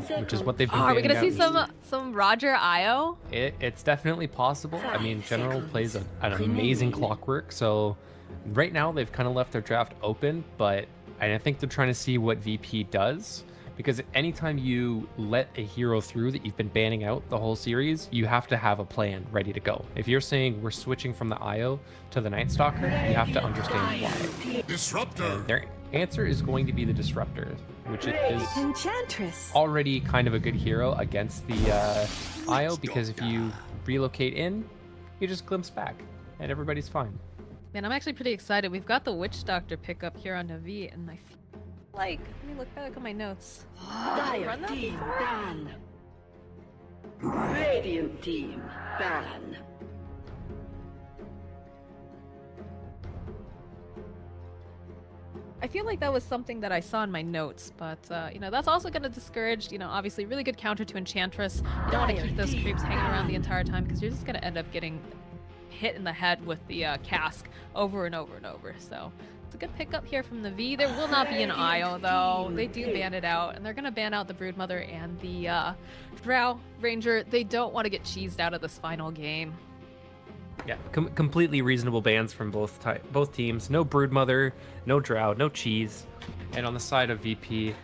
which is what they've been Are we banning gonna out. see some Roger IO? It's definitely possible. I mean, General plays an amazing clockwork, so right now they've kind of left their draft open, but I think they're trying to see what VP does, because anytime you let a hero through that you've been banning out the whole series, you have to have a plan ready to go. If you're saying we're switching from the IO to the Night Stalker, you have to understand why. Disruptor. And their answer is going to be the Disruptor, which is Enchantress. already kind of a good hero against the IO, because if you relocate in, you just glimpse back and everybody's fine. Man, I'm actually pretty excited. We've got the Witch Doctor pickup here on Navi, and I feel like, let me look back at my notes. Run that Team before? ban. Radiant team ban. I feel like that was something that I saw in my notes, but you know, that's also going to discourage, you know, obviously really good counter to Enchantress. You don't want to keep those creeps hanging around the entire time, because you're just going to end up getting hit in the head with the cask over and over and over. So it's a good pickup here from the V. There will not be an IO though. They do ban it out, and they're going to ban out the Broodmother and the Drow Ranger. They don't want to get cheesed out of this final game. Yeah, completely reasonable bans from both teams. No Broodmother, no Drow, no cheese. And on the side of VP,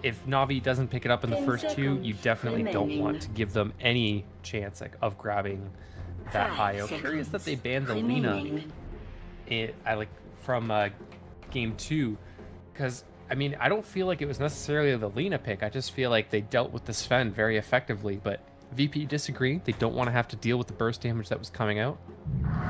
if Navi doesn't pick it up in the first two, you definitely don't want to give them any chance of grabbing that IO. Curious that they banned the Lina from game 2, because I mean, I don't feel like it was necessarily the Lina pick. I just feel like they dealt with the Sven very effectively, but VP disagree. They don't want to have to deal with the burst damage that was coming out.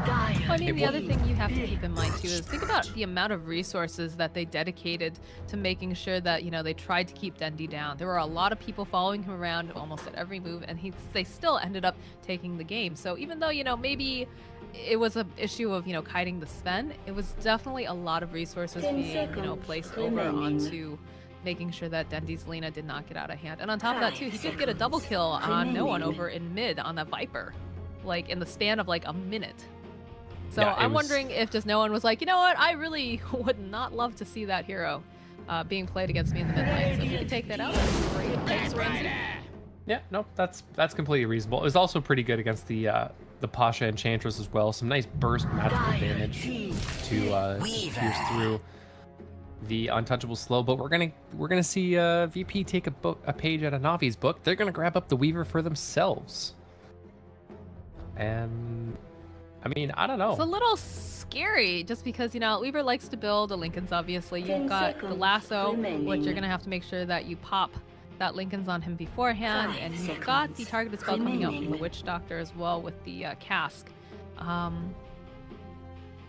I mean, the other thing you have to keep in mind too is think about the amount of resources that they dedicated to making sure that, you know, they tried to keep Dendi down. There were a lot of people following him around almost at every move, and they still ended up taking the game. So even though, you know, maybe it was an issue of, you know, kiting the Sven, it was definitely a lot of resources being, you know, placed over onto making sure that Dendi's Lina did not get out of hand. And on top of that too, he did get a double kill on no one over in mid on that Viper, like in the span of like a minute. So yeah, I'm wondering if just no one was like, you know what, I really would not love to see that hero being played against me in the mid lane. So if you could take that out, that's great. Thanks, Ramsey. Yeah, no, that's completely reasonable. It was also pretty good against the Pasha Enchantress as well. Some nice burst magical damage to pierce through the untouchable slow. But we're gonna see VP take a page out of Navi's book. They're gonna grab up the Weaver for themselves. And I mean, I don't know. It's a little scary just because, you know, Weaver likes to build a Linken's, obviously. You've got the lasso, which you're going to have to make sure that you pop that Linken's on him beforehand. And you've got the targeted spell coming out from the Witch Doctor as well with the cask. I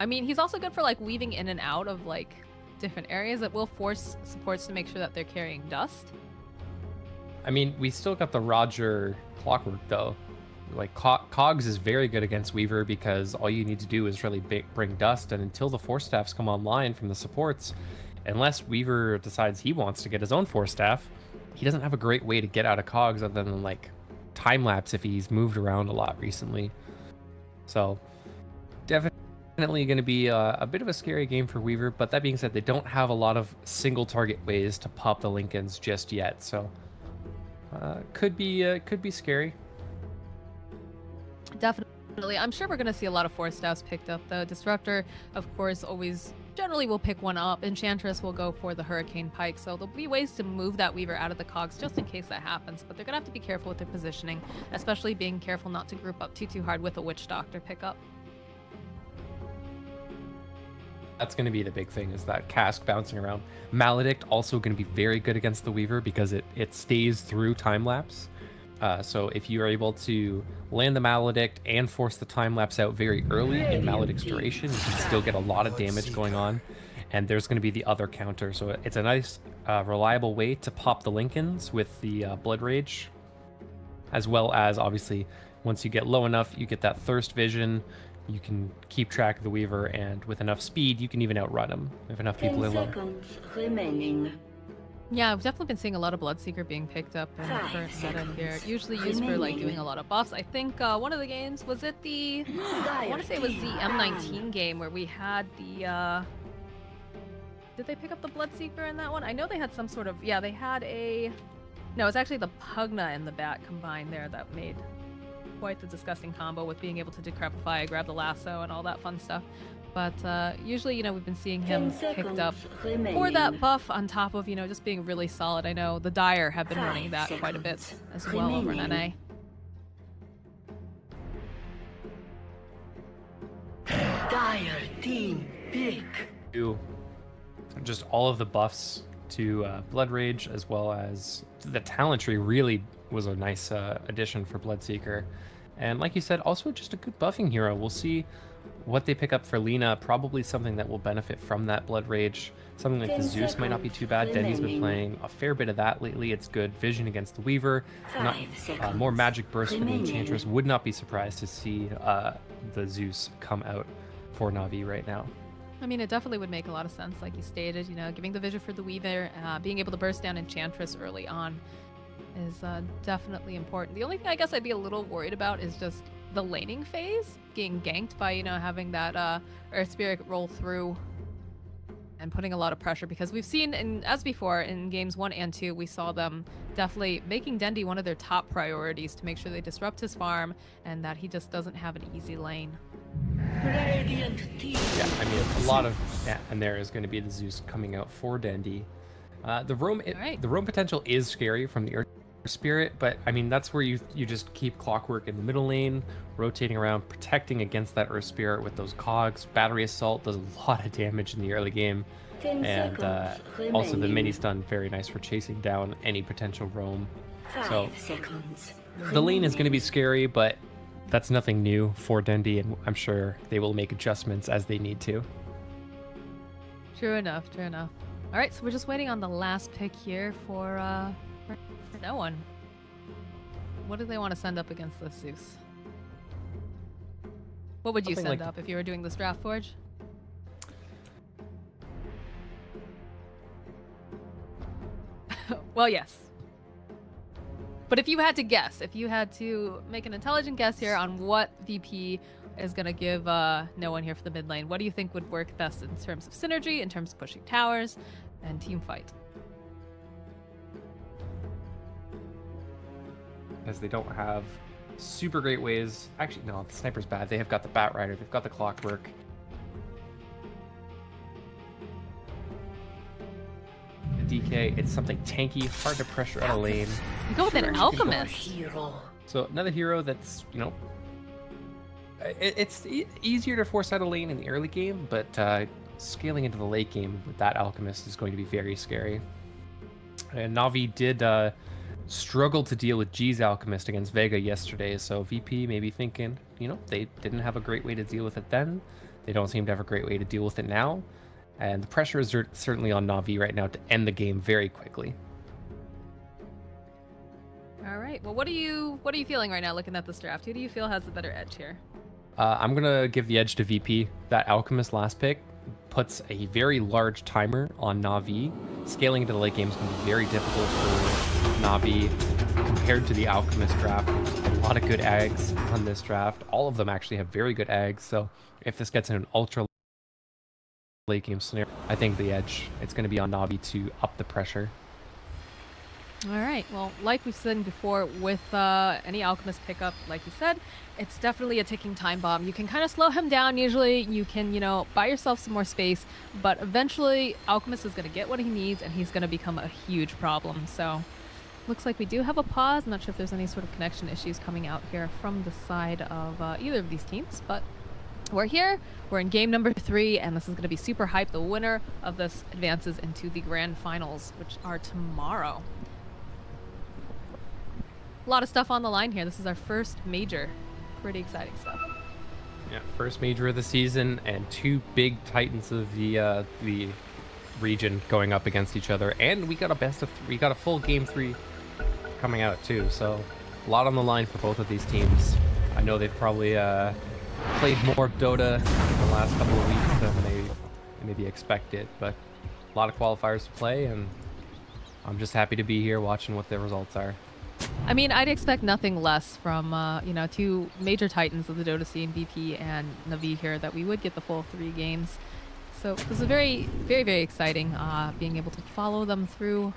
mean, he's also good for like weaving in and out of like different areas that will force supports to make sure that they're carrying dust. I mean, we still got the Roger clockwork though. Like Cogs is very good against Weaver because all you need to do is really bring dust, and until the Force Staffs come online from the supports, unless Weaver decides he wants to get his own Force Staff, he doesn't have a great way to get out of Cogs other than like time lapse if he's moved around a lot recently. So definitely going to be a bit of a scary game for Weaver, but that being said, they don't have a lot of single target ways to pop the Linken's just yet, so could be scary. Definitely. I'm sure we're going to see a lot of Force Staffs picked up, though. Disruptor, of course, always generally will pick one up. Enchantress will go for the Hurricane Pike, so there'll be ways to move that Weaver out of the cogs just in case that happens, but they're going to have to be careful with their positioning, especially being careful not to group up too hard with a Witch Doctor pickup. That's going to be the big thing, is that cask bouncing around. Maledict also going to be very good against the Weaver because it stays through time lapse. So if you are able to land the Maledict and force the time lapse out very early in Maledict's duration, you can still get a lot of damage going on. And there's going to be the other counter. So it's a nice, reliable way to pop the Linken's with the Blood Rage. As well as, obviously, once you get low enough, you get that Thirst Vision. You can keep track of the Weaver, and with enough speed, you can even outrun him if enough people are low. 10 seconds remaining. Yeah, I've definitely been seeing a lot of Bloodseeker being picked up in the current setup here. Usually used for like doing a lot of buffs. I think one of the games, was it the, I want to say it was the M19 game where we had the, did they pick up the Bloodseeker in that one? I know they had some sort of, yeah, they had a No, it's actually the Pugna and the Bat combined there that made quite the disgusting combo with being able to decrepify, grab the lasso, and all that fun stuff. But usually, you know, we've been seeing him picked up for that buff on top of, you know, just being really solid. I know the Dire have been running that quite a bit as well over in NA. Dire team pick. Just all of the buffs to Blood Rage, as well as the talent tree really was a nice addition for Bloodseeker. And like you said, also just a good buffing hero. We'll see what they pick up for Lina, probably something that will benefit from that Blood Rage. Something like the Zeus might not be too bad. Dendi's been playing a fair bit of that lately. It's good. Vision against the Weaver. More Magic Burst for the Enchantress. Would not be surprised to see the Zeus come out for Navi right now. I mean, it definitely would make a lot of sense, like you stated, you know, giving the vision for the Weaver, being able to burst down Enchantress early on is definitely important. The only thing I guess I'd be a little worried about is just the laning phase, getting ganked by, you know, having that Earth Spirit roll through and putting a lot of pressure, because we've seen, as before, in games 1 and 2, we saw them definitely making Dendi one of their top priorities to make sure they disrupt his farm and that he just doesn't have an easy lane. Yeah, I mean, a lot of and there is going to be the Zeus coming out for Dendi. The roam potential is scary from the Earth Spirit, but I mean, that's where you just keep Clockwork in the middle lane, rotating around, protecting against that Earth Spirit with those cogs. Battery Assault does a lot of damage in the early game, and also the mini stun, very nice for chasing down any potential roam. So the lane is going to be scary, but that's nothing new for Dendi, and I'm sure they will make adjustments as they need to. True enough, true enough. All right, so we're just waiting on the last pick here for no one. What do they want to send up against this Zeus? What would you send up if you were doing this draft, Forge? Well, yes. But if you had to guess, if you had to make an intelligent guess here on what VP is going to give no one here for the mid lane, what do you think would work best in terms of synergy, in terms of pushing towers, and team fight? As they don't have super great ways. Actually, no, the Sniper's bad. They have got the Bat Rider, they've got the Clockwork. The DK, it's something tanky, hard to pressure out of lane. You go with an Alchemist. So another hero that's, you know, it's easier to force out a lane in the early game, but scaling into the late game with that Alchemist is going to be very scary. And Navi did struggle to deal with G's Alchemist against Vega yesterday, so VP may be thinking, you know, they didn't have a great way to deal with it then. They don't seem to have a great way to deal with it now. And the pressure is certainly on Navi right now to end the game very quickly. All right. Well, what are you feeling right now looking at this draft? Who do you feel has the better edge here? I'm gonna give the edge to VP. That Alchemist last pick puts a very large timer on Navi. Scaling into the late game is going to be very difficult for Navi compared to the Alchemist draft. There's a lot of good ags on this draft. All of them actually have very good ags. So if this gets in an ultra late game scenario, I think the edge, it's going to be on Navi to up the pressure. All right. Well, like we've said before, with any Alchemist pickup, like you said, it's definitely a ticking time bomb. You can kind of slow him down. Usually you can, you know, buy yourself some more space, but eventually Alchemist is going to get what he needs and he's going to become a huge problem. So looks like we do have a pause. I'm not sure if there's any sort of connection issues coming out here from the side of either of these teams, but we're here. We're in game number 3, and this is going to be super hype. The winner of this advances into the grand finals, which are tomorrow. A lot of stuff on the line here. This is our first major. Pretty exciting stuff. Yeah, first major of the season, and 2 big titans of the region going up against each other. And we got a best of 3. We got a full game 3 coming out too. So a lot on the line for both of these teams. I know they've probably played more Dota in the last couple of weeks than they maybe expected, but a lot of qualifiers to play, and I'm just happy to be here watching what the results are. I mean, I'd expect nothing less from, you know, 2 major titans of the Dota scene, VP and Navi here, that we would get the full 3 games. So this is very, very, very exciting, being able to follow them through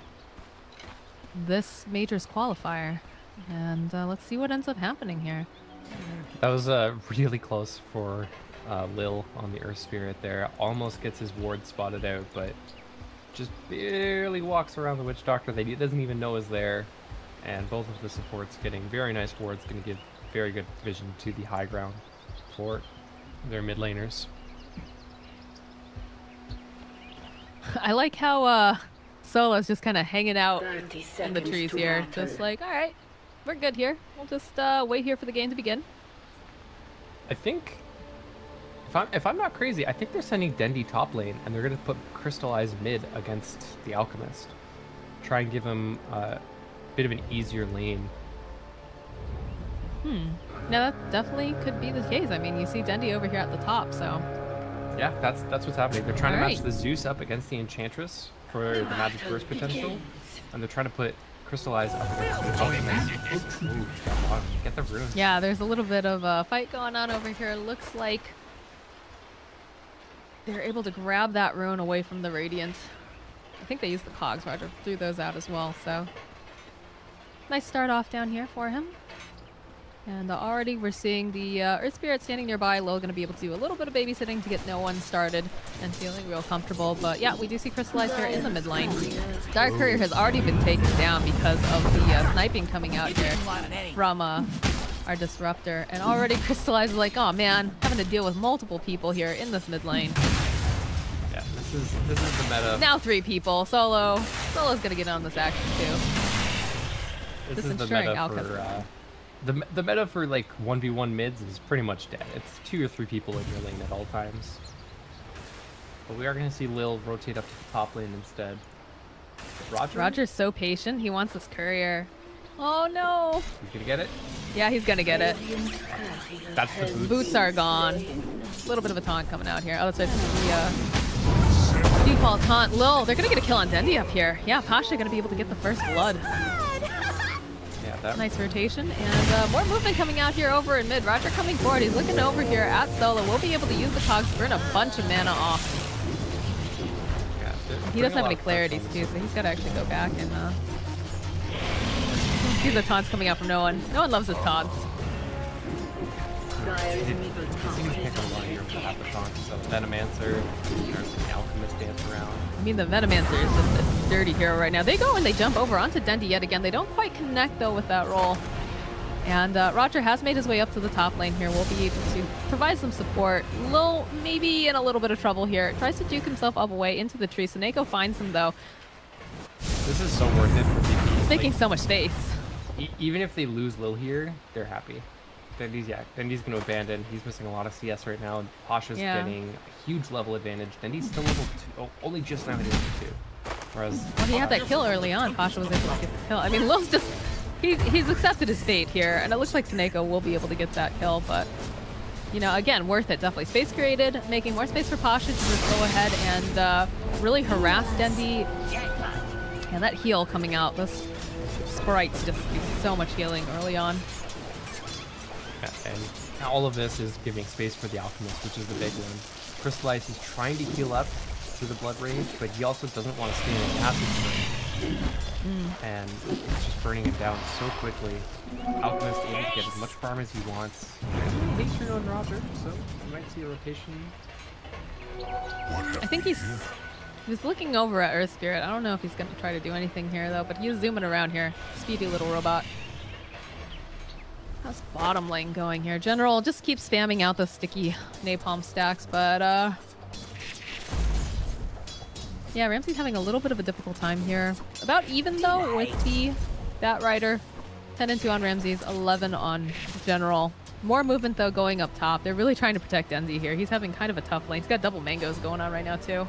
this major's qualifier. And let's see what ends up happening here. That was really close for Lil on the Earth Spirit there. Almost gets his ward spotted out, but just barely walks around the Witch Doctor that he doesn't even know is there. And both of the supports getting very nice wards, going to give very good vision to the high ground for their mid laners. I like how Solo's just kind of hanging out in the trees here. Just like, all right, we're good here. We'll just wait here for the game to begin. I think, if I'm not crazy, I think they're sending Dendi top lane, and they're going to put Crystallize mid against the Alchemist. Try and give him a bit of an easier lane. Now that definitely could be the case. I mean, you see Dendi over here at the top, so... Yeah, that's what's happening. They're trying to match the Zeus up against the Enchantress for the magic burst potential, and they're trying to put Crystallize up against the Alchemist. Ooh, get the rune. Yeah, there's a little bit of a fight going on over here. Looks like they're able to grab that rune away from the Radiant. I think they used the cogs. Roger threw those out as well, so nice start off down here for him. And already we're seeing the Earth Spirit standing nearby. Lil going to be able to do a little bit of babysitting to get no one started and feeling real comfortable. But yeah, we do see Crystallize here in the mid lane. Dark Courier has already been taken down because of the sniping coming out here from our Disruptor. And already Crystallize is like, oh man, having to deal with multiple people here in this mid lane. Yeah, this is the meta. Now 3 people. Solo's going to get on this action too. This is the meta for... The meta for like 1v1 mids is pretty much dead. It's 2 or 3 people in your lane at all times. But we are going to see Lil rotate up to the top lane instead. Roger's so patient. He wants this courier. Oh no! He's going to get it? Yeah, he's going to get it. That's the boots. Boots are gone. A little bit of a taunt coming out here. Oh, that's right. The default taunt. Lil, they're going to get a kill on Dendi up here. Yeah, Pasha going to be able to get the first blood. Nice rotation, and more movement coming out here over in mid. Roger coming forward. He's looking over here at Solo. We'll be able to use the cogs to burn a bunch of mana off. Yeah, he doesn't have any clarities too, so he's got to actually go back and see the taunts coming out from no one. No one loves his taunts. It seems to pick a lot here with the Happathon, so Venomancer, there's the Alchemist dance around. I mean, the Venomancer is just a dirty hero right now. They go and they jump over onto Dendi yet again. They don't quite connect, though, with that roll. And Roger has made his way up to the top lane here. We'll be able to provide some support. Lil maybe in a little bit of trouble here. Tries to juke himself up away into the tree. Soneiko finds him, though. This is so worth it for people. He's making so much space. Even if they lose Lil here, they're happy. Dendi's going to abandon. He's missing a lot of CS right now. Pasha's getting a huge level advantage. Dendi's still level 2. Oh, only just now hitting level 2. Whereas... Well, he had that kill early on. Pasha was able to get the kill. I mean, Lil's just... He's accepted his fate here, and it looks like Soneiko will be able to get that kill, but... You know, again, worth it. Definitely space created, making more space for Pasha to just go ahead and really harass Dendi. And that heal coming out. Those sprites just do so much healing early on. Yeah, and all of this is giving space for the Alchemist, which is the big one. Crystallize is trying to heal up through the Blood Rage, but he also doesn't want to stay in the acid burn. And it's just burning him down so quickly. Alchemist able to get as much farm as he wants. Patron on Roger, so you might see a rotation. I think he's looking over at Earth Spirit. I don't know if he's going to try to do anything here, though, but he's zooming around here. Speedy little robot. How's bottom lane going here? General just keeps spamming out those sticky napalm stacks, but yeah, Ramsey's having a little bit of a difficult time here. About even though with the Bat Rider. 10 and 2 on Ramsey's, 11 on General. More movement though going up top. They're really trying to protect Dendi here. He's having kind of a tough lane. He's got double mangoes going on right now too.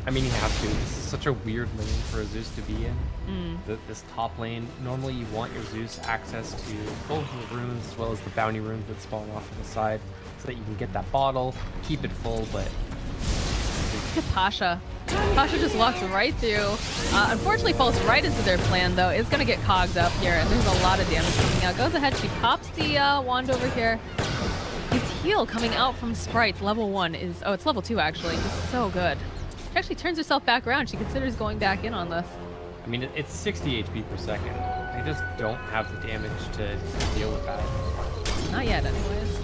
I mean, he has to. This is such a weird lane for a Zeus to be in. This top lane, normally you want your Zeus access to both the runes as well as the bounty runes that spawn off to the side so that you can get that bottle, keep it full, but... Look at Pasha. Pasha just walks right through. Unfortunately falls right into their plan though. It's going to get cogged up here and there's a lot of damage coming out. Goes ahead, she pops the wand over here. His heal coming out from sprites, level 1 is... Oh, it's level 2 actually. It's so good. She actually turns herself back around. She considers going back in on this. I mean, it's 60 HP per second. They just don't have the damage to deal with that. Not yet, anyways.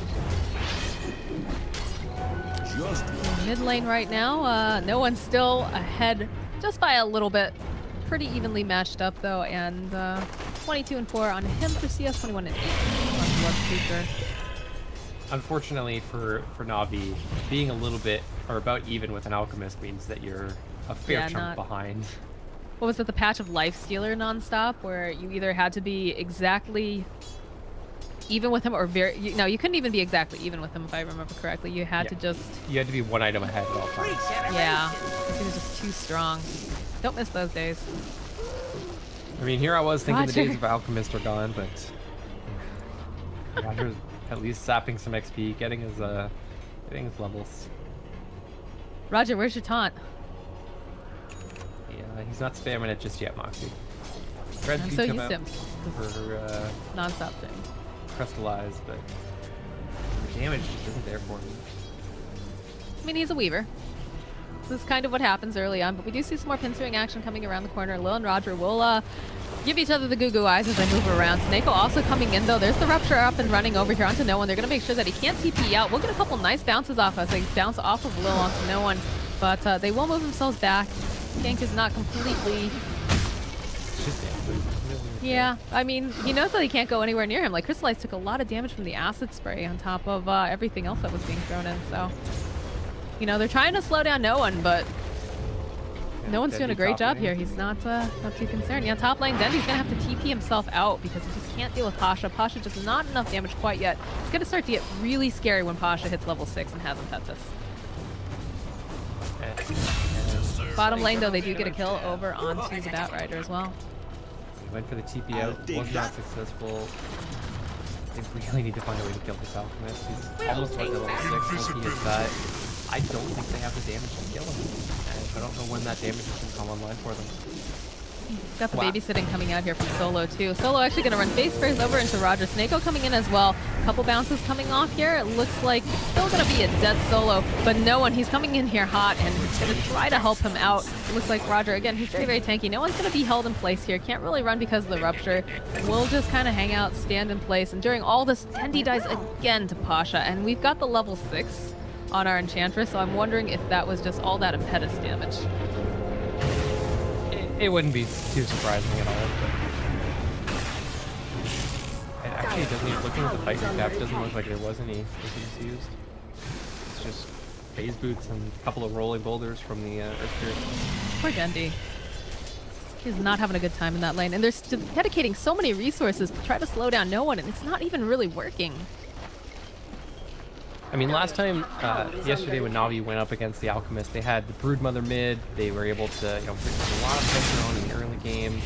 Mid lane right now, no one's still ahead just by a little bit. Pretty evenly matched up though, and 22 and 4 on him for CS, 21 and 8 on Bloodseeker. Unfortunately for Navi, being a little bit or about even with an Alchemist means that you're a fair chunk behind. What was it, the patch of Lifestealer nonstop, where you either had to be exactly even with him or no, you couldn't even be exactly even with him if I remember correctly. You had to just... You had to be one item ahead at all times. Yeah, he was just too strong. Don't miss those days. I mean, here I was thinking the days of Alchemist are gone, but Roger's at least sapping some XP, getting his levels. Roger, where's your taunt? Yeah, he's not spamming it just yet, Moxie. I'm so used to him. For non-stop thing. Crystallize, but the damage just isn't there for me. I mean, he's a Weaver. This is kind of what happens early on, but we do see some more pinswing action coming around the corner. Lil and Roger will give each other the goo-goo eyes as they move around. Soneiko also coming in, though. There's the Rupture up and running over here onto No One. They're going to make sure that he can't TP out. We'll get a couple nice bounces off as they bounce off of Lil onto No One, but they will move themselves back. Gank is not completely... Yeah, I mean, he knows that he can't go anywhere near him. Like, Crystallize took a lot of damage from the acid spray on top of everything else that was being thrown in, so... You know, they're trying to slow down No One, but No One's doing a great job here. He's not too concerned. Yeah, top lane, Dendi's gonna have to TP himself out because he just can't deal with Pasha. Pasha just not enough damage quite yet. It's gonna start to get really scary when Pasha hits level 6 and has Impetus. Bottom lane, though, they do get a kill over onto the Batrider as well. He went for the TP out, was not successful. They really need to find a way to kill this Alchemist. He's almost like level 6 once he hits that. I don't think they have the damage to kill him. And I don't know when that damage is going to come online for them. Got the babysitting coming out here from Solo, too. Solo actually going to run face first over into Roger. Soneiko coming in as well. A couple bounces coming off here. It looks like it's still going to be a dead Solo, but No One, he's coming in here hot, and he's going to try to help him out. It looks like Roger, again, he's very, very tanky. No One's going to be held in place here. Can't really run because of the Rupture. We'll just kind of hang out, stand in place, and during all this, Dendi dies again to Pasha, and we've got the level 6 on our Enchantress, so I'm wondering if that was just all that Impetus damage. It wouldn't be too surprising at all. But it actually doesn't even, looking at the fight recap, it doesn't look like there was any items used. It's just phase boots and a couple of rolling boulders from the Earth Spirit. Poor Dendi. He's not having a good time in that lane, and they're dedicating so many resources to try to slow down No One, and it's not even really working. I mean, last time, yesterday when Navi went up against the Alchemist, they had the Broodmother mid. They were able to, you know, bring a lot of pressure on in the early game,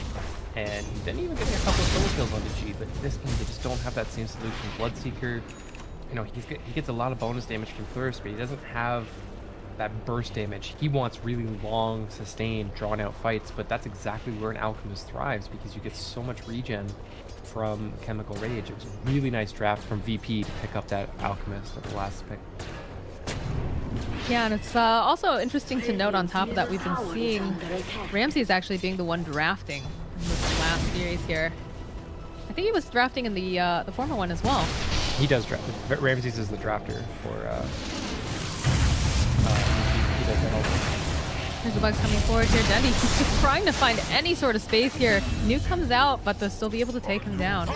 and then even getting a couple of solo kills onto G. But this game, they just don't have that same solution. Bloodseeker, you know, he gets a lot of bonus damage from Thirst, but he doesn't have that burst damage. He wants really long, sustained, drawn-out fights, but that's exactly where an Alchemist thrives because you get so much regen from Chemical Rage. It was a really nice draft from VP to pick up that Alchemist at the last pick. Yeah, and it's also interesting to note on top of that, we've been seeing Ramsey's actually being the one drafting in this last series here. I think he was drafting in the former one as well. He does draft. Ramsey's is the drafter for he does that also. Here's the bugs coming forward here. Dendi, he's just trying to find any sort of space here. Nuke comes out, but they'll still be able to take him down.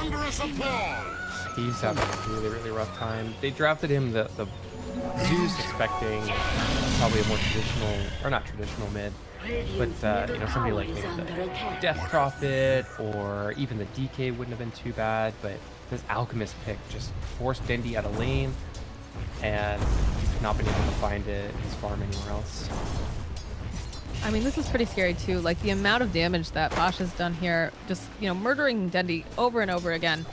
He's having a really, really rough time. They drafted him the Zeus expecting probably a more traditional, or not traditional mid, but you know, somebody like maybe the Death Prophet or even the DK wouldn't have been too bad, but this Alchemist pick just forced Dendi out of lane, and he's not been able to find his farm anywhere else. I mean, this is pretty scary too. Like the amount of damage that Pasha's done here, just, you know, murdering Dendi over and over again.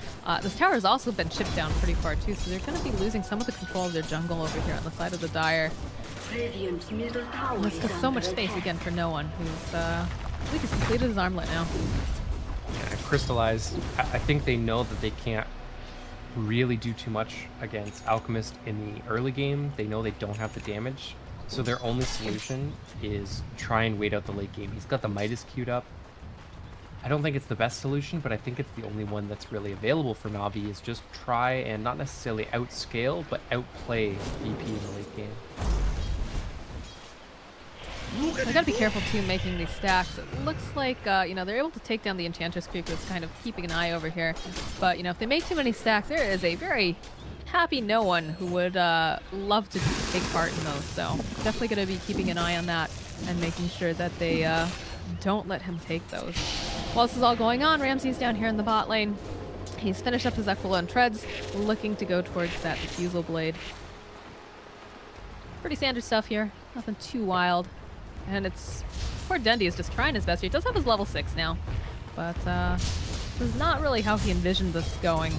This tower has also been chipped down pretty far too, so they're going to be losing some of the control of their jungle over here on the side of the Dire. And this is so much space again for No One, who's, I think he's completed his armlet now. Yeah, Crystallized, I think they know that they can't really do too much against Alchemist in the early game. They know they don't have the damage. So their only solution is try and wait out the late game. He's got the Midas queued up, I don't think it's the best solution, but I think it's the only one that's really available for Navi, is just try and not necessarily outscale, but outplay VP in the late game. I gotta be careful too making these stacks. It looks like, you know, they're able to take down the Enchantress creep that's kind of keeping an eye over here. But, you know, if they make too many stacks, there is a very happy no one who would love to take part in those. So definitely gonna be keeping an eye on that and making sure that they don't let him take those. While this is all going on, Ramsey's down here in the bot lane. He's finished up his Equilon Treads, looking to go towards that Diffusal Blade. Pretty standard stuff here, nothing too wild. And it's... poor Dendi is just trying his best here. He does have his level 6 now, but this is not really how he envisioned this going.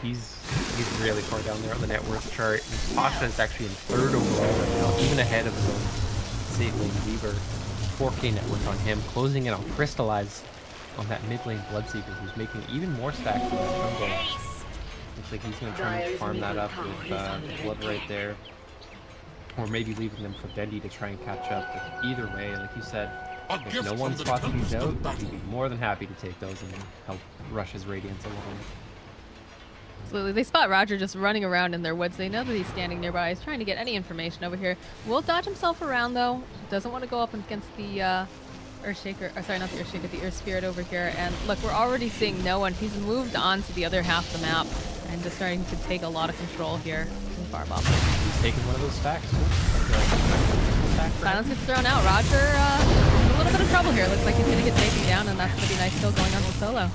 He's really far down there on the net worth chart. Pasha is actually in 3rd overall right now, even ahead of his own safe lane Weaver. 4K net worth on him, closing in on Crystallize on that mid lane Bloodseeker, who's making even more stacks than that jungle. Looks like he's going to try and farm that up with blood right there. Or maybe leaving them for Dendi to try and catch up. But either way, like you said, if no one spots these out, he'd be more than happy to take those and help rush his Radiance along. Absolutely. They spot Roger just running around in their woods. They know that he's standing nearby. He's trying to get any information over here. Will dodge himself around, though. Doesn't want to go up against the Earthshaker. Or sorry, not the Earthshaker, the Earth Spirit over here. And look, we're already seeing no one. He's moved on to the other half of the map and just starting to take a lot of control here in Farbop. He's taking one of those stacks. Silence gets thrown out. Roger in a little bit of trouble here. Looks like he's going to get taken down, and that's going to be nice kill going on with Solo.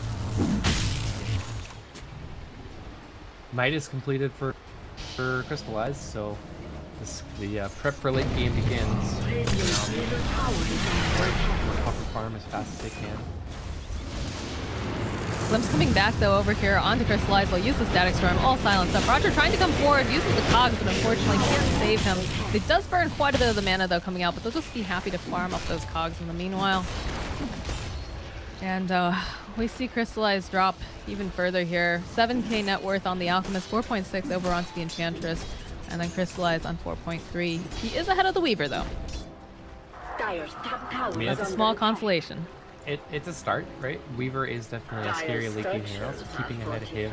Might is completed for Crystallize, so the prep for late game begins. Copper farm as fast as they can. Glimpse coming back though over here onto Crystallize. They'll use the Static Storm, all silenced up. Roger trying to come forward, uses the cogs, but unfortunately can't save him. It does burn quite a bit of the mana though coming out, but they'll just be happy to farm up those cogs in the meanwhile. And we see Crystallize drop even further here. 7k net worth on the Alchemist, 4.6 over onto the Enchantress, and then Crystallize on 4.3. He is ahead of the Weaver though. That's a small consolation. It's a start, right? Weaver is definitely a scary late game hero, so keeping ahead of him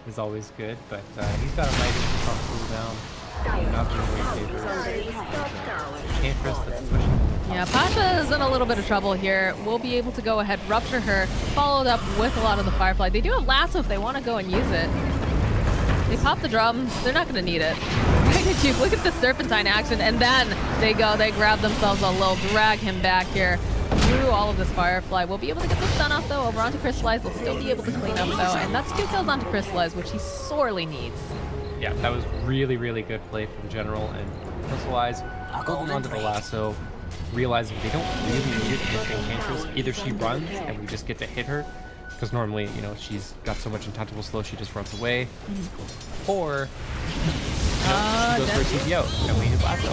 is always good, but he's got a Mighty on cooldown. Not doing great favors. Enchantress that's pushing. Yeah, Pasha is in a little bit of trouble here. We'll be able to go ahead, rupture her, followed up with a lot of the Firefly. They do have Lasso if they want to go and use it. They pop the drums. They're not going to need it. Look at the Serpentine action, and then they grab themselves a little, drag him back here through all of this Firefly. We'll be able to get the stun off though over onto Crystallize. They'll still be able to clean up though, and that's 2 kills onto Crystallize, which he sorely needs. Yeah, that was really, really good play from General, and Crystallize holding onto the lasso, realizing they don't really need it against Enchantress. Either she runs and we just get to hit her, because normally, you know, she's got so much untouchable slow she just runs away, or she goes for a TPO and we hit lasso.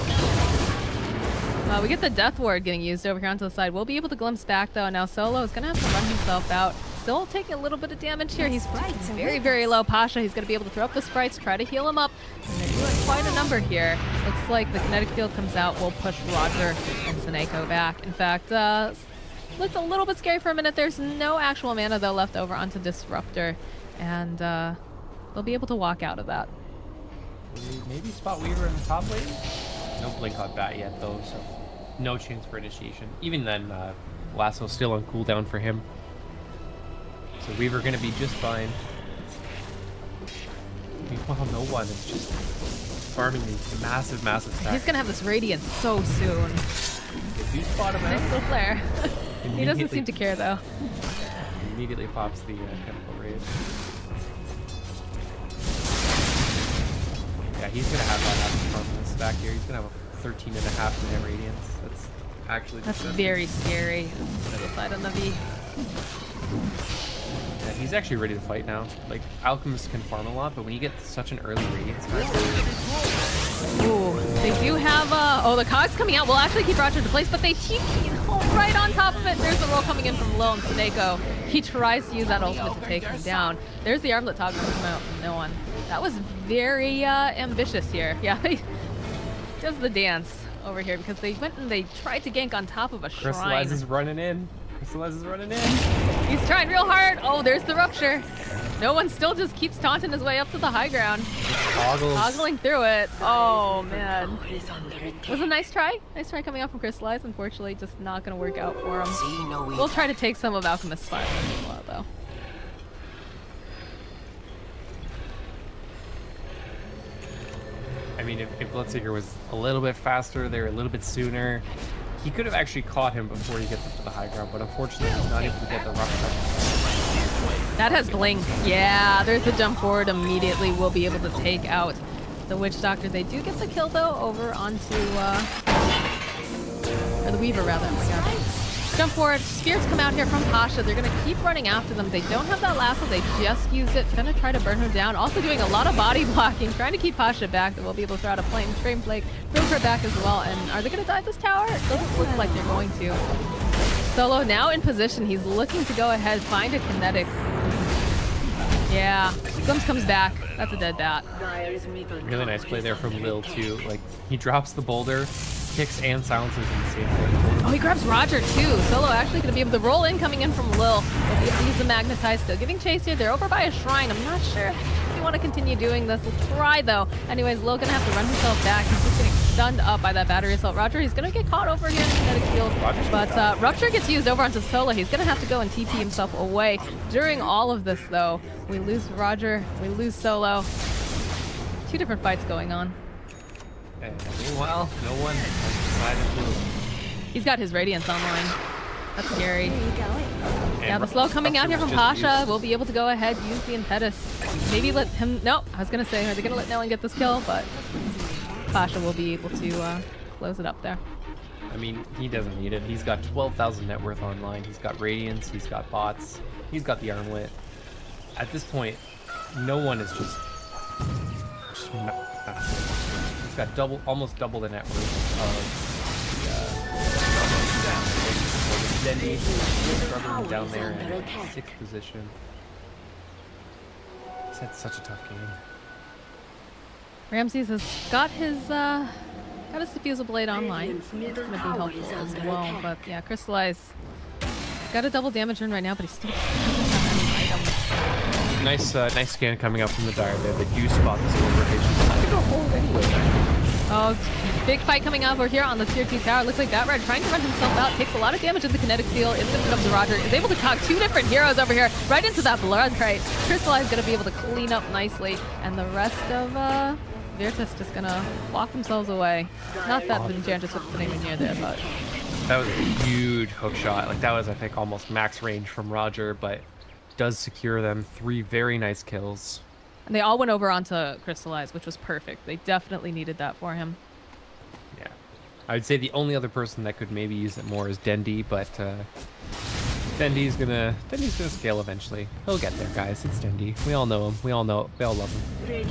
We get the Death Ward getting used over here onto the side. We'll be able to glimpse back though. Now Solo is going to have to run himself out. Still taking a little bit of damage here. He's very, very low. Pasha, he's going to be able to throw up the sprites, try to heal him up. And they're doing quite a number here. Looks like the kinetic field comes out. We'll push Roger and Soneiko back. In fact, looked a little bit scary for a minute. There's no actual mana though left over onto Disruptor. And they'll be able to walk out of that. Maybe spot Weaver in the top lane? No blink on bat yet though, so no chance for initiation. Even then, Lasso's still on cooldown for him. So Weaver gonna be just fine. Meanwhile, no one is just farming these massive, massive stacks. He's gonna have this Radiance so soon. If you spot him out, nice little flare. He doesn't seem to care though. Immediately pops the chemical raid. Yeah, he's gonna have that happen from this stack here. He's gonna have a 13.5 minute Radiance. That's actually very scary. Other side of Navi. Yeah, he's actually ready to fight now. Like, Alchemist can farm a lot, but when you get such an early Radiance, ooh, they do have oh, the cogs coming out. We'll actually keep Roger into place, but they TP right on top of it. There's the roll coming in from Lil and Soneiko. He tries to use that ultimate to take him down. There's the armlet toggle coming out from no one. That was very ambitious here. Yeah, he does the dance over here because they went and they tried to gank on top of a shrine. Crystallize is running in. Crystallize is running in. He's trying real hard. Oh, there's the rupture. No one still just keeps taunting his way up to the high ground. Toggling through it. Oh, man. It was a nice try. Nice try coming out from Crystallize. Unfortunately, just not going to work out for him. We'll try to take some of Alchemist's fire though. I mean, if Bloodseeker was a little bit faster, they were a little bit sooner, he could have actually caught him before he gets up to the high ground, but unfortunately he's not able to get the rock touch. That has blink. Yeah, there's the jump forward immediately. We'll be able to take out the Witch Doctor. They do get the kill though over onto or the Weaver rather. Oh my god. Jump forward. Spirits come out here from Pasha. They're gonna keep running after them. They don't have that lasso. They just use it. Gonna try to burn her down. Also doing a lot of body blocking, trying to keep Pasha back. That we'll be able to throw out a frame flake, throw her back as well. And are they gonna dive this tower? It doesn't look like they're going to. Solo now in position. He's looking to go ahead, find a kinetic. Yeah, Glimpse comes back. That's a dead bat. Really nice play there from Lil too. Like, he drops the boulder, kicks and silences in the same way. Oh, he grabs Roger too. Solo actually going to be able to roll in coming in from Lil. He'll be able to use the Magnetize still. Giving chase here. They're over by a shrine. I'm not sure if you want to continue doing this. We'll try though. Anyways, Lil going to have to run himself back. He's just getting stunned up by that battery assault. Roger, he's going to get caught over here in the kinetic field. But Rupture gets used over onto Solo. He's going to have to go and TP himself away. During all of this though, we lose Roger. We lose Solo. Two different fights going on. And meanwhile, no one has decided to. He's got his Radiance online. That's scary. Yeah, the slow coming out here from Rupture's just Pasha. We'll be able to go ahead, use the Impetus. Maybe let him... No, I was going to say, are they going to let Nellen get this kill? But Pasha will be able to close it up there. I mean, he doesn't need it. He's got 12,000 net worth online. He's got Radiance. He's got bots. He's got the Armlet. At this point, no one is just he's got almost double the net worth of Dendi, struggling down there in 6th position. He's had such a tough game. Ramses has got his diffusal blade online. It's gonna be helpful as well. But yeah, Crystallize. He's got a double damage run right now, but he still doesn't have any items. Nice scan coming up from the Dire there. They do spot this overrotation. I could go hold anyway. Oh, big fight coming up over here on the tier 2 tower. Looks like that red trying to run himself out. Takes a lot of damage in the kinetic field. It's going to come to Roger. Is able to cock two different heroes over here. Right into that blood crate. Crystallize is going to be able to clean up nicely. And the rest of Virtus just going to walk themselves away. Not that the Enchantress wasn't even near there, but... That was a huge hook shot. Like, that was, I think, almost max range from Roger, but does secure them 3 very nice kills. And they all went over onto Crystallize, which was perfect. They definitely needed that for him. Yeah. I would say the only other person that could maybe use it more is Dendi, but Dendi's gonna scale eventually. He'll get there, guys. It's Dendi. We all know him. We all love him. Yeah,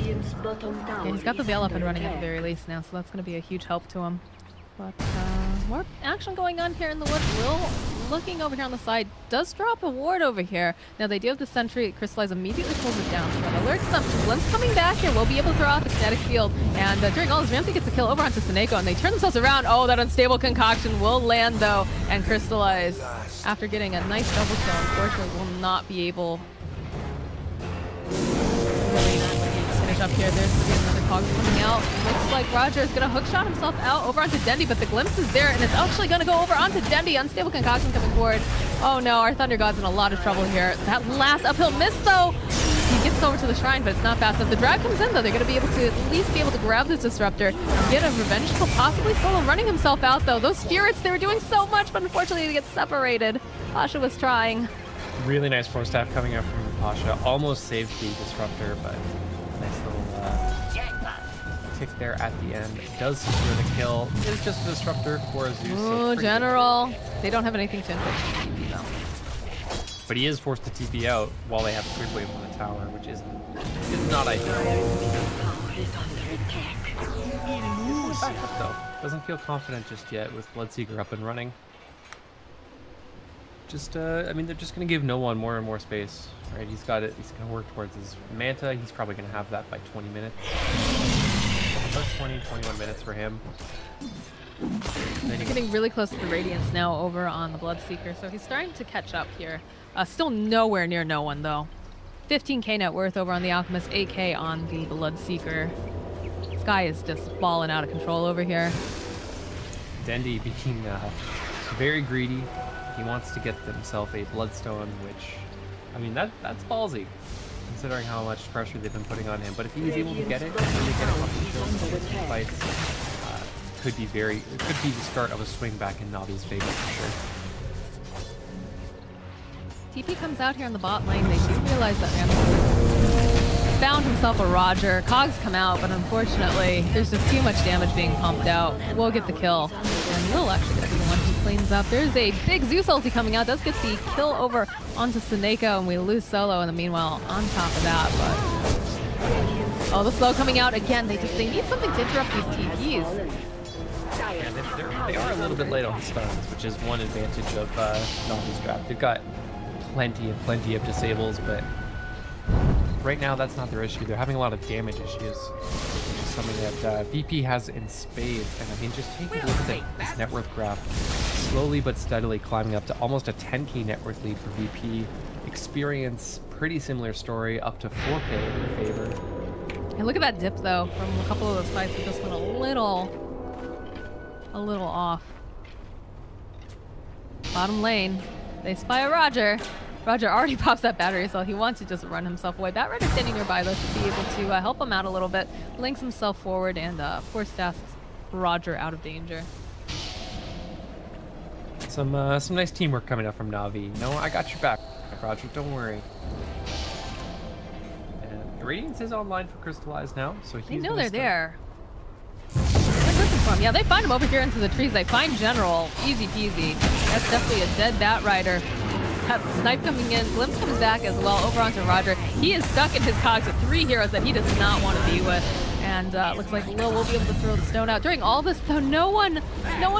he's got the Veil up and running at the very least now, so that's gonna be a huge help to him. But more action going on here in the woods. Will, looking over here on the side, does drop a ward over here. Now they do have the sentry. Crystallize immediately pulls it down, so that alerts them. Glimpse coming back here. We'll be able to throw out the kinetic field. And during all this, Ramsey gets a kill over onto Soneiko, and they turn themselves around. Oh, that unstable concoction will land though, and Crystallize, after getting a nice double kill, unfortunately will not be able. Up here, there's gonna be another Cogs coming out. Looks like Roger is gonna hookshot himself out over onto Dendi, but the glimpse is there, and it's actually gonna go over onto Dendi. Unstable concoction coming forward. Oh no, our Thunder God's in a lot of trouble here. That last uphill miss though. He gets over to the shrine, but it's not fast enough. The drag comes in though. They're gonna be able to at least be able to grab this disruptor and get a revenge kill, possibly Solo running himself out though. Those spirits, they were doing so much, but unfortunately they get separated. Pasha was trying. Really nice force staff coming out from Pasha. Almost saved the disruptor, but nice little tick there at the end. It does secure the kill. It is just a disruptor for Zeus. Oh, so General. They don't have anything to inflict TP though. But he is forced to TP out while they have a quick wave on the tower, which is not ideal. Back up though. Doesn't feel confident just yet with Bloodseeker up and running. Just, I mean, they're just going to give no one more and more space, right? He's got it. He's going to work towards his Manta. He's probably going to have that by 20 minutes. About 20, 21 minutes for him. Getting really close to the Radiance now over on the Bloodseeker, so he's starting to catch up here. Still nowhere near no one though. 15k net worth over on the Alchemist, 8k on the Bloodseeker. This guy is just balling out of control over here. Dendi being very greedy. He wants to get himself a Bloodstone, which, I mean, that's ballsy, considering how much pressure they've been putting on him. But if he's able to get it, really get it up the field, fights, could be the start of a swing back in Navi's favor for sure. TP comes out here on the bot lane. They do realize that Ramses found himself a Roger. Cogs come out, but unfortunately, there's just too much damage being pumped out. We'll get the kill. And Lil actually gonna be the one who cleans up. There's a big Zeus ulti coming out. Does get the kill over onto Soneiko, and we lose Solo in the meanwhile on top of that. But oh, the slow coming out again. They need something to interrupt these TPs. Yeah, they are a little bit late on stuns, which is one advantage of Navi's draft. They've got plenty of disables, but right now that's not their issue. They're having a lot of damage issues, which is something that VP has in spades. And I mean, just take a look at this net worth graph, slowly but steadily climbing up to almost a 10k net worth lead for VP. Experience, pretty similar story, up to 4k in their favor. And look at that dip though from a couple of those fights. It just went a little off. Bottom lane, they spy a Roger. Roger already pops that battery, so he wants to just run himself away. Bat Rider standing nearby though should be able to help him out a little bit, links himself forward, and force Roger out of danger. Some nice teamwork coming up from Navi. No, I got your back, Roger. Don't worry. And Radiance is online for Crystallize now, so he's. They know they're there. They're looking for him. Yeah, they find him over here into the trees. They find General, easy peasy. That's definitely a dead Bat Rider. Snipe coming in, Glimpse comes back as well over onto Roger. He is stuck in his cogs with 3 heroes that he does not want to be with. And looks like Lil will be able to throw the stone out. During all this though, no one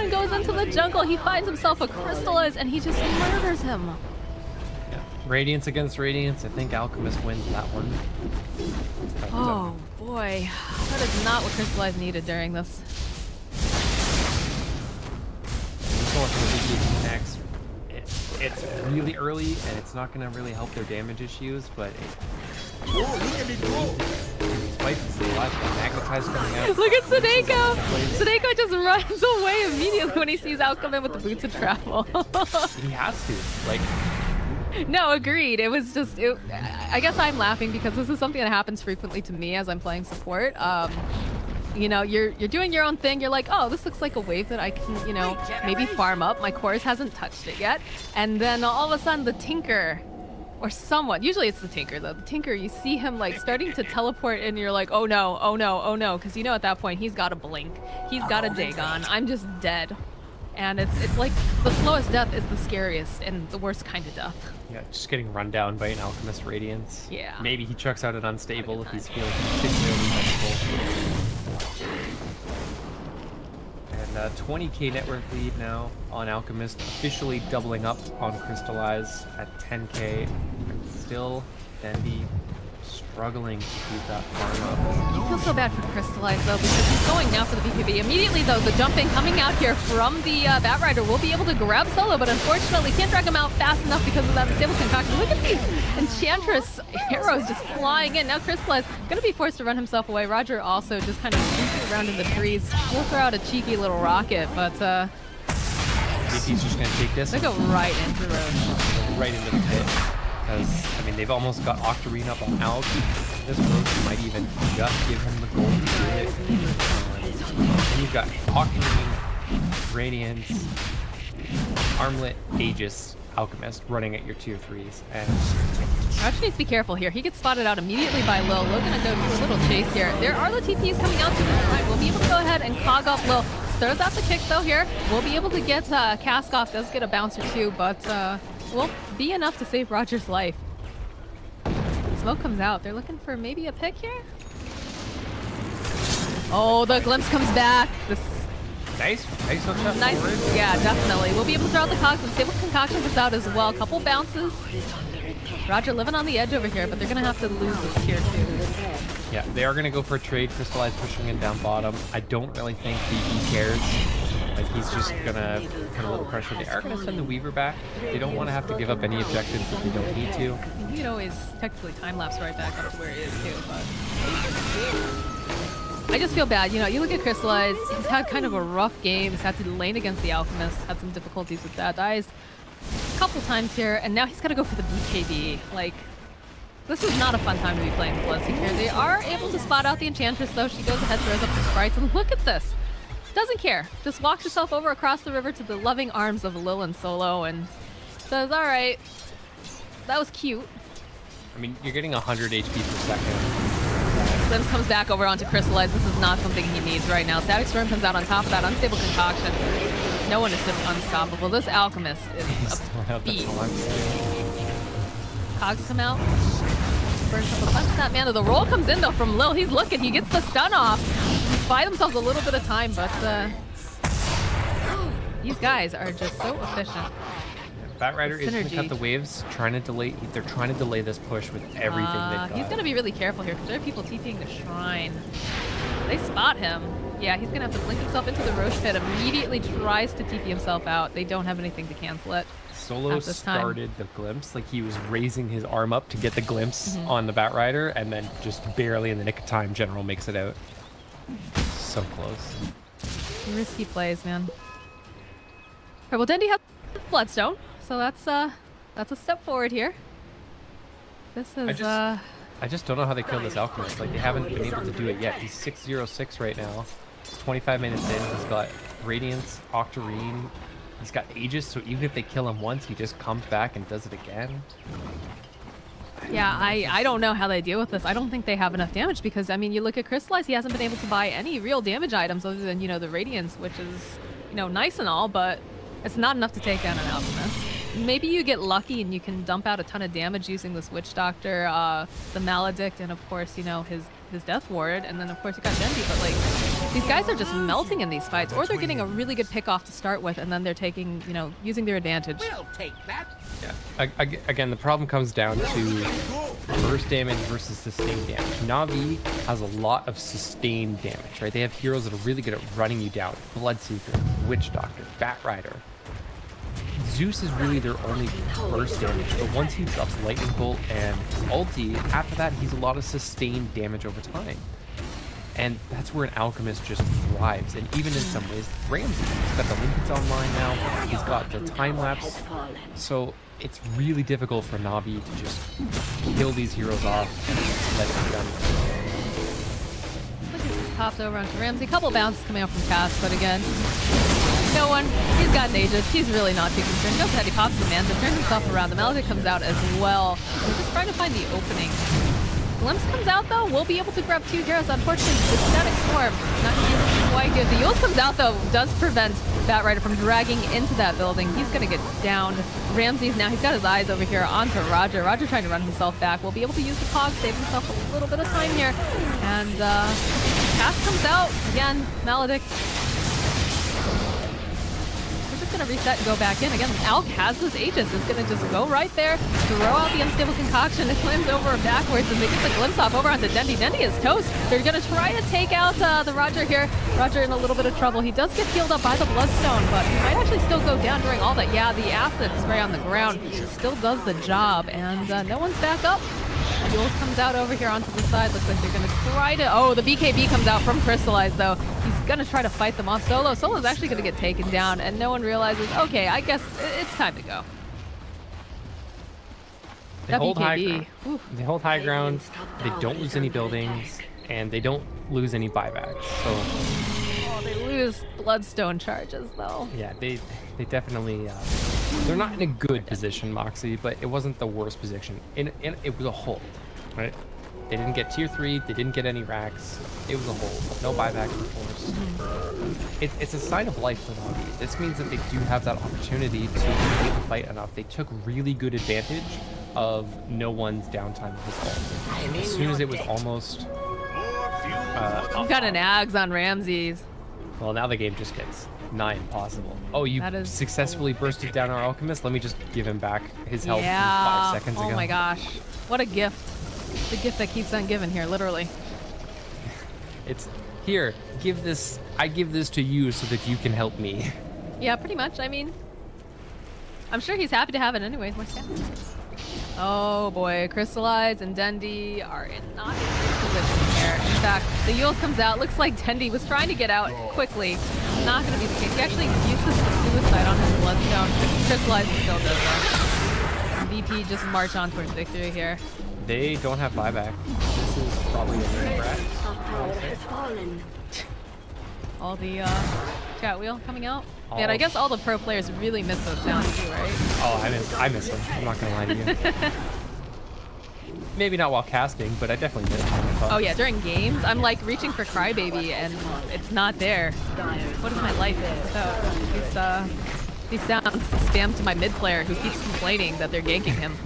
goes into the jungle. He finds himself a Crystallize and he just murders him. Yeah. Radiance against Radiance. I think Alchemist wins that one. Oh boy, that is not what Crystallize needed during this. Going for the VP next. It's really early, and it's not going to really help their damage issues, but despite the life, Magnetize coming out. Look at Soneiko! Soneiko just runs away immediately when he sees Al come in with the boots of travel. He has to, like. No, agreed. It was just, I guess I'm laughing because this is something that happens frequently to me as I'm playing support. You know, you're doing your own thing. You're like, oh, this looks like a wave that I can, you know, maybe farm up. My chorus hasn't touched it yet. And then all of a sudden the Tinker, or someone, usually it's the Tinker though. The Tinker, you see him like starting to teleport and you're like, oh no, oh no, oh no. Because you know at that point he's got a blink. He's got a Dagon. I'm just dead. And it's like the slowest death is the scariest and the worst kind of death. Yeah, just getting run down by an Alchemist Radiance. Yeah. Maybe he chucks out an Unstable if he's feeling particularly vengeful. And 20k net worth lead now on Alchemist, officially doubling up on Crystallize at 10k. And still, Dendi struggling to keep that farm up. You feel so bad for Crystallize though, because he's going now for the BKB. Immediately though, the jumping coming out here from the Bat Rider will be able to grab Solo, but unfortunately can't drag him out fast enough because of that stable concoction. Look at these Enchantress arrows just flying in. Now Crystallize gonna be forced to run himself away. Roger also just kind of sneaking around in the trees. We'll throw out a cheeky little rocket, but He's just gonna take this. they go right into Roche. Right into the pit. Because, I mean, they've almost got Octarine up on Alk. This Roach might even just give him the gold to do it. And you've got Octarine, Radiance, Armlet, Aegis, Alchemist running at your tier 3s. And Roach needs to be careful here. He gets spotted out immediately by Lil. Lil gonna go do a little chase here. There are the TPs coming out to the right. We'll be able to go ahead and clog up Lil. Throws out the kick though here. We'll be able to get Cask off. Does get a bouncer too, but will be enough to save Roger's life. Smoke comes out. They're looking for maybe a pick here. Oh, the glimpse comes back. This nice hook shot nice, forward. yeah, definitely. We'll be able to throw out the cogs and stable concoction comes out as well. Couple bounces. Roger living on the edge over here, but they're gonna have to lose this tier 2. Yeah, they are going to go for a trade. Crystallize pushing in down bottom. I don't really think VP cares Like, he's just gonna put a little pressure. They are gonna send the Weaver back. They don't want to have to give up any objectives if they don't need to. You can always technically time-lapse right back up to where he is, too, but... I just feel bad. You know, you look at Crystallize, he's had kind of a rough game. He's had to lane against the Alchemist, had some difficulties with that. Dies a couple times here, and now he's got to go for the BKB. Like, this is not a fun time to be playing Bloodseeker here. They are able to spot out the Enchantress, though. She goes ahead, throws up the sprites, and look at this. Doesn't care. Just walks herself over across the river to the loving arms of Lil and Solo and says, all right, that was cute. I mean, you're getting 100 HP per second. Glimpse comes back over onto Crystallize. This is not something he needs right now. Static Storm comes out on top of that Unstable Concoction. No one is just unstoppable. This Alchemist is a beast. Cogs come out. Burns up a bunch of that mana. The roll comes in, though, from Lil. He's looking. He gets the stun off. Buy themselves a little bit of time, but these guys are just so efficient. Batrider is going to cut the waves, trying to delay. They're trying to delay this push with everything they've got. He's going to be really careful here because there are people TPing the shrine. They spot him. Yeah, he's going to have to blink himself into the Roche pit. Immediately tries to TP himself out. They don't have anything to cancel it. Solo started the glimpse, like he was raising his arm up to get the glimpse on the Batrider, and then just barely in the nick of time, General makes it out. So close. Risky plays, man. All right, well, Dendi has Bloodstone. So that's a step forward here. This is I just don't know how they killed this Alchemist. Like, they haven't been able to do it yet. He's 606 right now. It's 25 minutes in. He's got Radiance, Octarine. He's got Aegis, so even if they kill him once, he just comes back and does it again. Yeah, I don't know how they deal with this. I don't think they have enough damage because, I mean, you look at Crystallize, he hasn't been able to buy any real damage items other than, you know, the Radiance, which is, you know, nice and all, but it's not enough to take down an Alchemist. Maybe you get lucky and you can dump out a ton of damage using this Witch Doctor, the Maledict, and of course, you know, his Death Ward, and then of course you got Dendi, but like, these guys are just melting in these fights, or they're getting a really good pick off to start with, and then they're taking, you know, using their advantage. We'll take that. Yeah. Again, the problem comes down to burst damage versus sustained damage. Navi has a lot of sustained damage, right? They have heroes that are really good at running you down. Bloodseeker, Witch Doctor, Batrider. Zeus is really their only burst damage, but once he drops Lightning Bolt and ulti, after that he's a lot of sustained damage over time. And that's where an Alchemist just thrives. And even in some ways, Ramsey, he's got the Linkets online now, he's got the time-lapse, so it's really difficult for Navi to just kill these heroes off and let them done. Look at this popped over onto Ramsey. Couple bounces coming out from Cass, but again, no one. He's got an Aegis. He's really not too concerned. Just had he pops the Manta, turns himself around. The Maledict comes out as well. We're just trying to find the opening. Glimpse comes out though. We'll be able to grab two heroes. Unfortunately, the Static Storm not quite good. The Eul's comes out though, does prevent Batrider from dragging into that building. He's gonna get downed. Ramsey's now, he's got his eyes over here onto Roger. Roger trying to run himself back. We'll be able to use the Cog, save himself a little bit of time here. And Cass comes out again. Maledict. Gonna reset and go back in again. Alk has his Aegis. It's gonna just go right there, throw out the Unstable Concoction. It climbs over backwards and they get the glimpse off over onto Dendi. Dendi is toast. They're gonna try to take out the Roger here. Roger in a little bit of trouble. He does get healed up by the Bloodstone, but he might actually still go down during all that. Yeah, the acid spray on the ground still does the job, and no one's back up. Jules comes out over here onto the side. Looks like they're going to try to... Oh, the BKB comes out from Crystallize, though. He's going to try to fight them off. Solo's actually going to get taken down, and no one realizes, okay, I guess it's time to go. They hold high ground. They don't lose any buildings, and they don't lose any buybacks. So... Oh, they lose Bloodstone charges, though. Yeah, they definitely... they're not in a good position, Moxie, but it wasn't the worst position. It was a hold, right? They didn't get tier 3, they didn't get any racks. It was a hold. No buybacks were forced. It's a sign of life for Navi. This means that they do have that opportunity to make the fight enough. They took really good advantage of no one's downtime of his ult. As soon as it was almost... You've got an Ags on Ramses. Well, now the game just gets nigh impossible. Oh, you successfully bursted down our Alchemist? Let me just give him back his health from 5 seconds ago. Oh my gosh. What a gift. The gift that keeps on giving here, literally. It's here, give this I give this to you so that you can help me. Yeah, pretty much. I mean, I'm sure he's happy to have it anyways. More stats. Oh boy, Crystallize and Dendi are in not in good position here. In fact, the Yules comes out. Looks like Dendi was trying to get out quickly. Not going to be the case. He actually uses the suicide on his Bloodstone. Crystallize is still does that. And VP just march on towards victory here. They don't have buyback. This is probably a very brat. All the chat wheel coming out. Man, I guess all the pro players really miss those sounds too, right? Oh, I miss them. I'm not gonna lie to you. Maybe not while casting, but I definitely miss them. Oh yeah, during games, I'm like reaching for Crybaby and it's not there. What is my life without these sounds spammed to my mid player who keeps complaining that they're ganking him.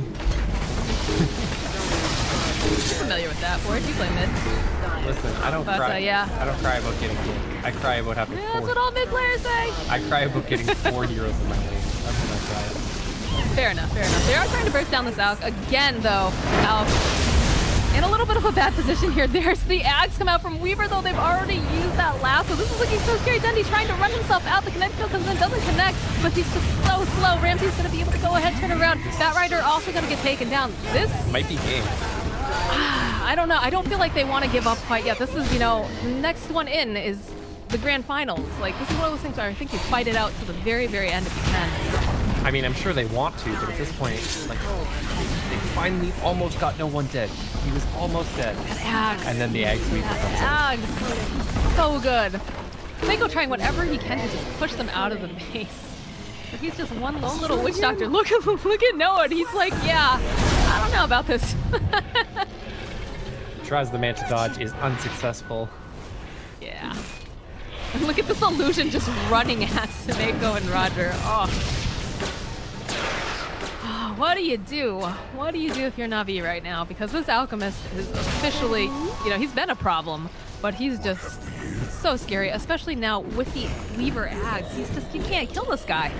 You're familiar with that, Ford? You play mid. Listen, I don't cry. Yeah. I don't cry about getting ganked. I cry about having Yeah, that's what all mid players say. I cry about getting 4 heroes in my lane. That's what I cry about. Fair enough, fair enough. They are trying to burst down this Alk. Again, though, Alk in a little bit of a bad position here. There's the Ags come out from Weaver, though they've already used that lasso. This is looking so scary. Dendi trying to run himself out. The connect field comes in, doesn't connect, but he's just so slow. Ramsey's going to be able to go ahead, turn around. Batrider also going to get taken down. This might be game. I don't know. I don't feel like they want to give up quite yet. This is, you know, next one in is the grand finals. Like, this is one of those things where I think you fight it out to the very, very end if you can. I mean, I'm sure they want to, but at this point, like, they finally almost got no one dead. He was almost dead. Ags. And then the Ag Sweeper comes in. Ags. So good. Soneiko trying whatever he can to just push them out of the base. But he's just one lone little witch doctor. Look at Noah. And he's like, yeah, I don't know about this. Tries the Manta dodge, is unsuccessful. Yeah. And look at this illusion just running at Soneiko and Roger. Oh. What do you do? What do you do if you're Navi right now? Because this Alchemist is officially, you know, he's been a problem, but he's just so scary, especially now with the Weaver Ags. He's just, you can't kill this guy.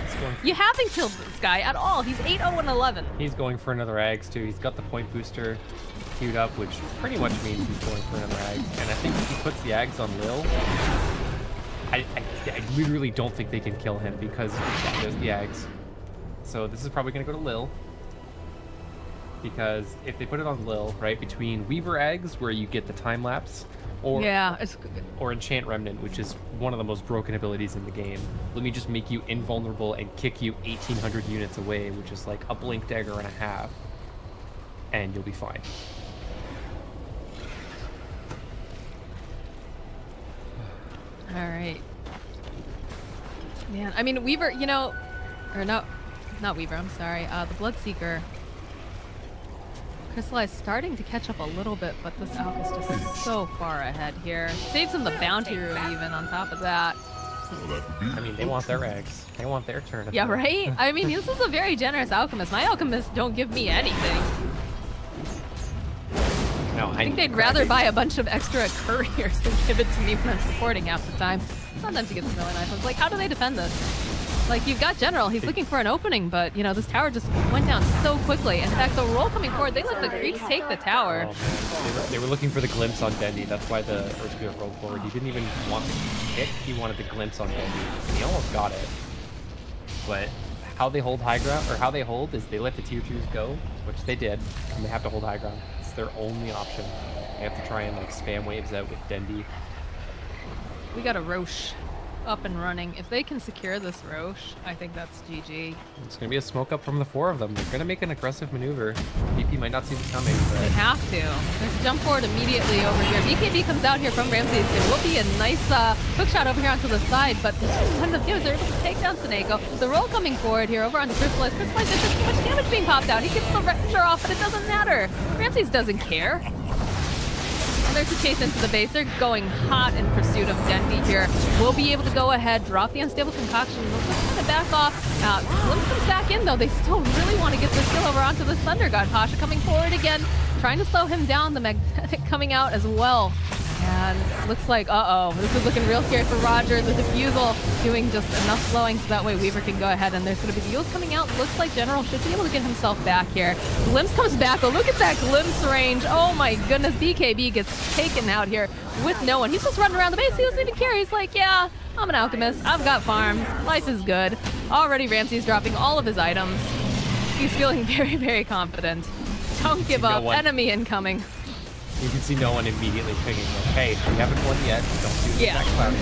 You haven't killed this guy at all. He's 8-0-11. He's going for another Ags too. He's got the point booster queued up, which pretty much means he's going for another Ags. And I think if he puts the Ags on Lil, I literally don't think they can kill him because there's the Ags. So this is probably going to go to Lil. Because if they put it on Lil, right, between Weaver Eggs, where you get the time lapse, or Enchant Remnant, which is one of the most broken abilities in the game, let me just make you invulnerable and kick you 1,800 units away, which is like a blink dagger and a half, and you'll be fine. All right. Man, I mean, Weaver, you know, or no, not Weaver, I'm sorry, the Bloodseeker. Crystallize starting to catch up a little bit, but this Alk is just so far ahead here. Saves him the bounty room even on top of that. I mean, they want their eggs. They want their turn. Yeah, right? I mean, this is a very generous Alchemist. My Alchemists don't give me anything. No, I think they'd rather buy a bunch of extra couriers than give it to me when I'm supporting half the time. Sometimes you get some really nice ones. Like, how do they defend this? Like, you've got General, he's looking for an opening, but, you know, this tower just went down so quickly. In fact, the roll coming forward, they let the Greeks take the tower. Oh, man. They were looking for the glimpse on Dendi. That's why the Earthspirit rolled forward. He didn't even want the hit. He wanted the glimpse on Dendi. He almost got it. But how they hold high ground, or how they hold, is they let the tier 2s go, which they did, and they have to hold high ground. It's their only option. They have to try and, like, spam waves out with Dendi. We got a Roche up and running. If they can secure this Roche, I think that's GG. It's going to be a smoke up from the 4 of them. They're going to make an aggressive maneuver. VP might not see this coming, but... They have to. There's a jump forward immediately over here. BKB comes out here from Ramses. It will be a nice hook shot over here onto the side, but there's just tons of heroes. They're able to take down Soneiko. The roll coming forward here over onto Crystallize. Crystallize, there's just too much damage being popped out. He gets the Rapture off, but it doesn't matter. Ramses doesn't care. There's a chase into the base. They're going hot in pursuit of Dendi here. We'll be able to go ahead, drop the Unstable Concoction. We'll just kind of back off. Glimpse comes back in, though. They still really want to get this kill over onto the Thunder God. Pasha coming forward again, trying to slow him down. The Magnetic coming out as well. And looks like, this is looking real scary for Roger. The defusal doing just enough slowing so that way Weaver can go ahead, and there's going to be the Eels coming out. Looks like General should be able to get himself back here. Glimpse comes back. Oh, look at that glimpse range. Oh my goodness, BKB gets taken out here with no one. He's just running around the base. He doesn't even care. He's like, yeah, I'm an alchemist. I've got farm. Life is good. Already Ramsey's dropping all of his items. He's feeling very, very confident. Don't give up. Enemy incoming. You can see no one immediately pinging, okay, we haven't won yet, don't do the next cloud.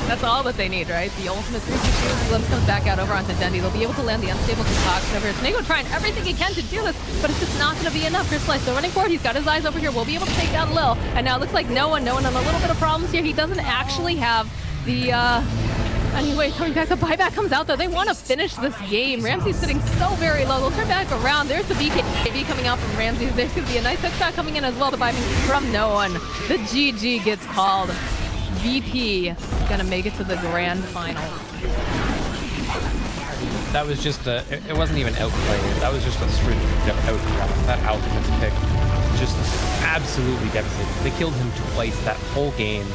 That's all that they need, right? The ultimate 360. Glimpse comes back out over onto Dendi. They'll be able to land the unstable concoction over here. Soneiko trying everything he can to do this, but it's just not going to be enough. Crystallize still running forward. He's got his eyes over here. We'll be able to take down Lil. And now it looks like no one, and a little bit of problems here. He doesn't actually have the, Anyway, coming back, the buyback comes out though. They want to finish this game. Ramsey's sitting so very low. They'll turn back around. There's the BKB coming out from Ramsey's. There's going to be a nice headshot coming in as well. The buyback from no one. The GG gets called. VP going to make it to the grand finals. That was just it wasn't even outplayed. That was just a straight out. That Alchemist pick just absolutely devastating. They killed him twice that whole game.